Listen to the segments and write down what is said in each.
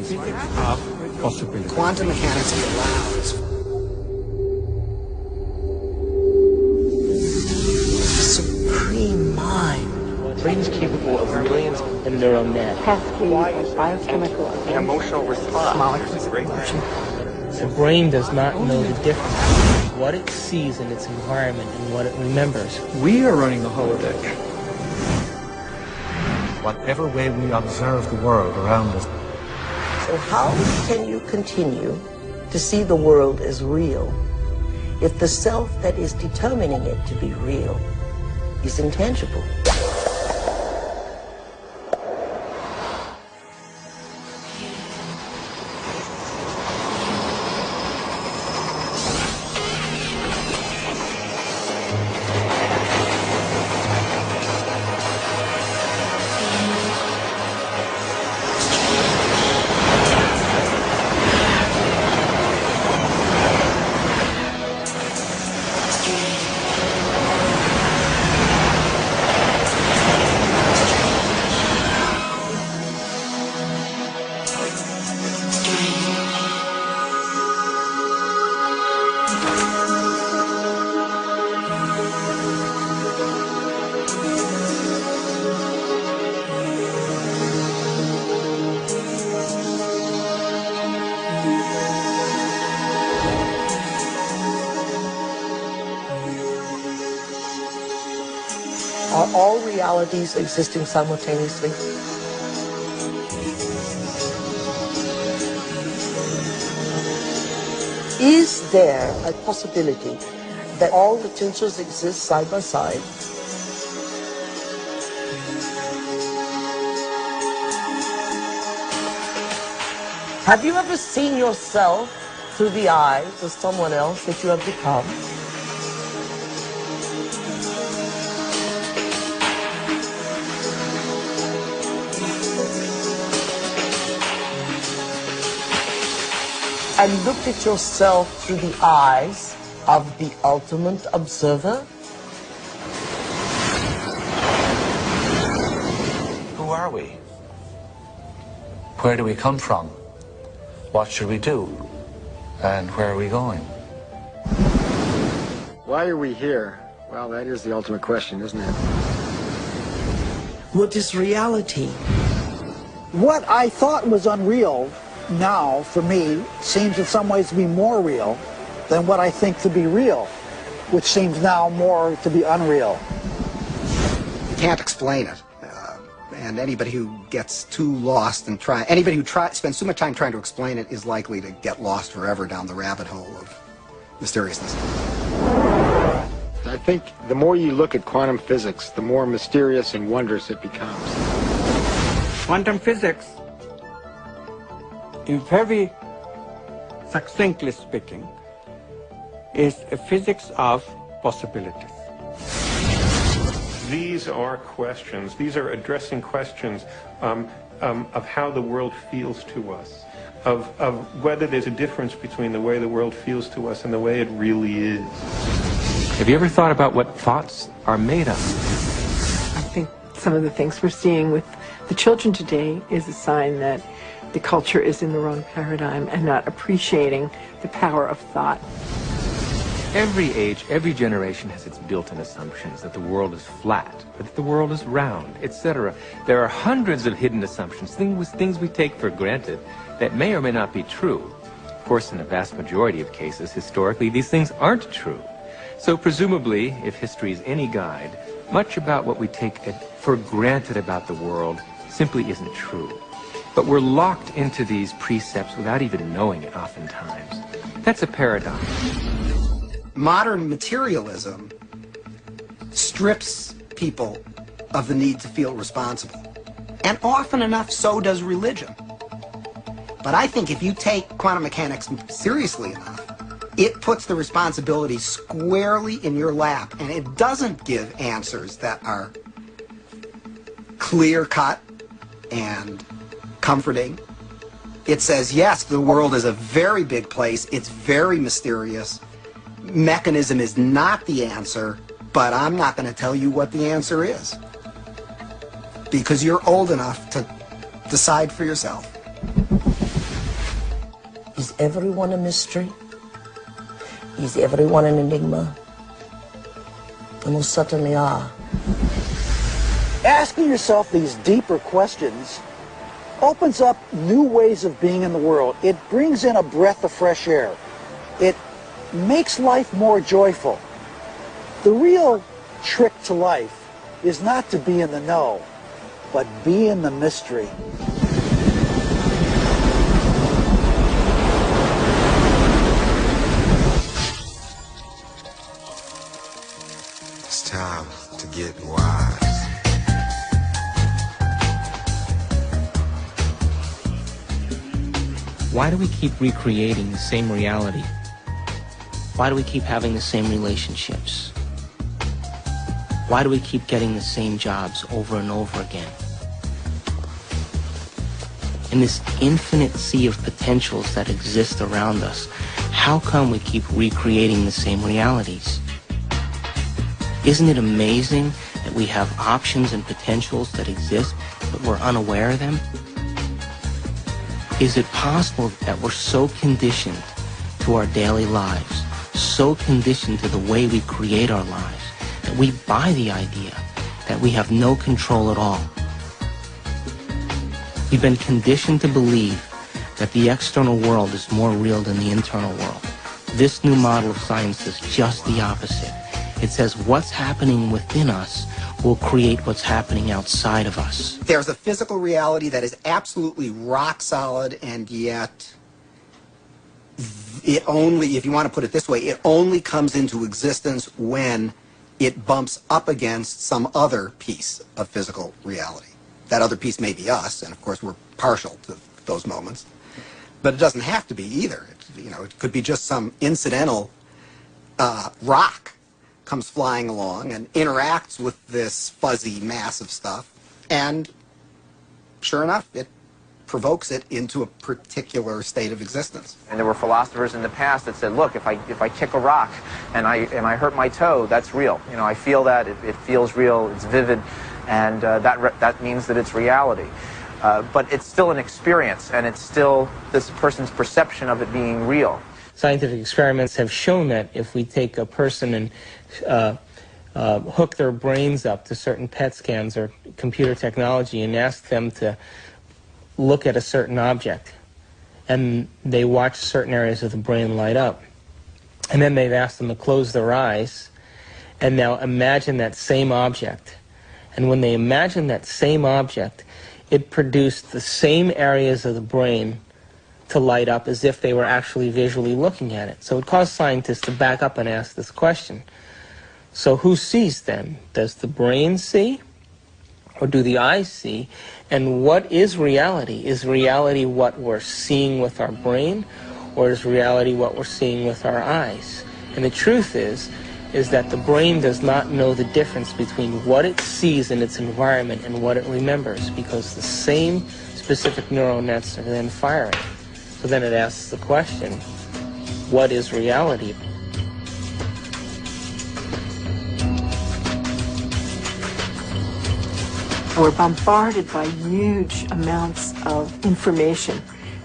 physics of possibility. Quantum mechanics allows supreme mind. The brain is capable of millions of neural nets. Cascade of biochemical An emotional response. molecules. The brain does not know the difference between what it sees in its environment and what it remembers. We are running the holodeck. Whatever way we observe the world around us. So how can you continue to see the world as real if the self that is determining it to be real is intangible? Are all realities existing simultaneously? Is there a possibility that all potentials exist side by side? Have you ever seen yourself through the eyes of someone else that you have become? And looked at yourself through the eyes of the ultimate observer? Who are we? Where do we come from? What should we do? And where are we going? Why are we here? Well, that is the ultimate question, isn't it? What is reality? What I thought was unreal now, for me, seems in some ways to be more real than what I think to be real, which seems now more to be unreal. You can't explain it. And anybody who gets too lost and anybody who spends too much time trying to explain it is likely to get lost forever down the rabbit hole of mysteriousness. I think the more you look at quantum physics, the more mysterious and wondrous it becomes. Quantum physics, in very succinctly speaking, is a physics of possibilities. These are questions. These are addressing questions of how the world feels to us, of whether there's a difference between the way the world feels to us and the way it really is. Have you ever thought about what thoughts are made of? I think some of the things we're seeing with the children today is a sign that the culture is in the wrong paradigm and not appreciating the power of thought. Every age, every generation has its built-in assumptions that the world is flat, or that the world is round, etc. There are hundreds of hidden assumptions, things we take for granted that may or may not be true. Of course, in a vast majority of cases, historically, these things aren't true. So presumably, if history is any guide, much about what we take for granted about the world simply isn't true. But we're locked into these precepts without even knowing it oftentimes. That's a paradox. Modern materialism strips people of the need to feel responsible. And often enough, so does religion. But I think if you take quantum mechanics seriously enough, it puts the responsibility squarely in your lap, and it doesn't give answers that are clear-cut and comforting. It says, yes, the world is a very big place, it's very mysterious, mechanism is not the answer, but I'm not going to tell you what the answer is, because you're old enough to decide for yourself. everyone a mystery? Is everyone an enigma? They most certainly are. Asking yourself these deeper questions opens up new ways of being in the world. It brings in a breath of fresh air. It makes life more joyful. The real trick to life is not to be in the know, but be in the mystery. It's time to get wise. Why do we keep recreating the same reality? Why do we keep having the same relationships? Why do we keep getting the same jobs over and over again? In this infinite sea of potentials that exist around us, how come we keep recreating the same realities? Isn't it amazing that we have options and potentials that exist, but we're unaware of them? Is it possible that we're so conditioned to our daily lives, so conditioned to the way we create our lives, that we buy the idea that we have no control at all? We've been conditioned to believe that the external world is more real than the internal world. This new model of science is just the opposite. It says what's happening within us will create what's happening outside of us. There's a physical reality that is absolutely rock solid, and yet it only, if you want to put it this way, it only comes into existence when it bumps up against some other piece of physical reality. That other piece may be us, and of course we're partial to those moments. But it doesn't have to be either. It could be just some incidental rock comes flying along and interacts with this fuzzy mass of stuff, and sure enough, it provokes it into a particular state of existence. And there were philosophers in the past that said, look, if I kick a rock and I hurt my toe, that's real. I feel that, it feels real, it's vivid, and that means that it's reality. But it's still an experience, and it's still this person's perception of it being real. Scientific experiments have shown that if we take a person and hook their brains up to certain PET scans or computer technology and ask them to look at a certain object, and they watch certain areas of the brain light up, and then they've asked them to close their eyes and now imagine that same object. And when they imagine that same object, it produced the same areas of the brain to light up as if they were actually visually looking at it. So it caused scientists to back up and ask this question. So who sees then? Does the brain see? Or do the eyes see? And what is reality? Is reality what we're seeing with our brain? Or is reality what we're seeing with our eyes? And the truth is that the brain does not know the difference between what it sees in its environment and what it remembers, because the same specific neural nets are then firing. So then it asks the question, what is reality? We're bombarded by huge amounts of information,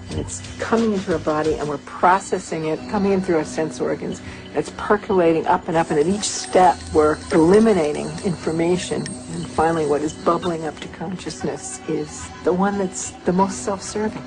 and it's coming into our body, and we're processing it, coming in through our sense organs, and it's percolating up, and at each step we're eliminating information, and finally what is bubbling up to consciousness is the one that's the most self-serving.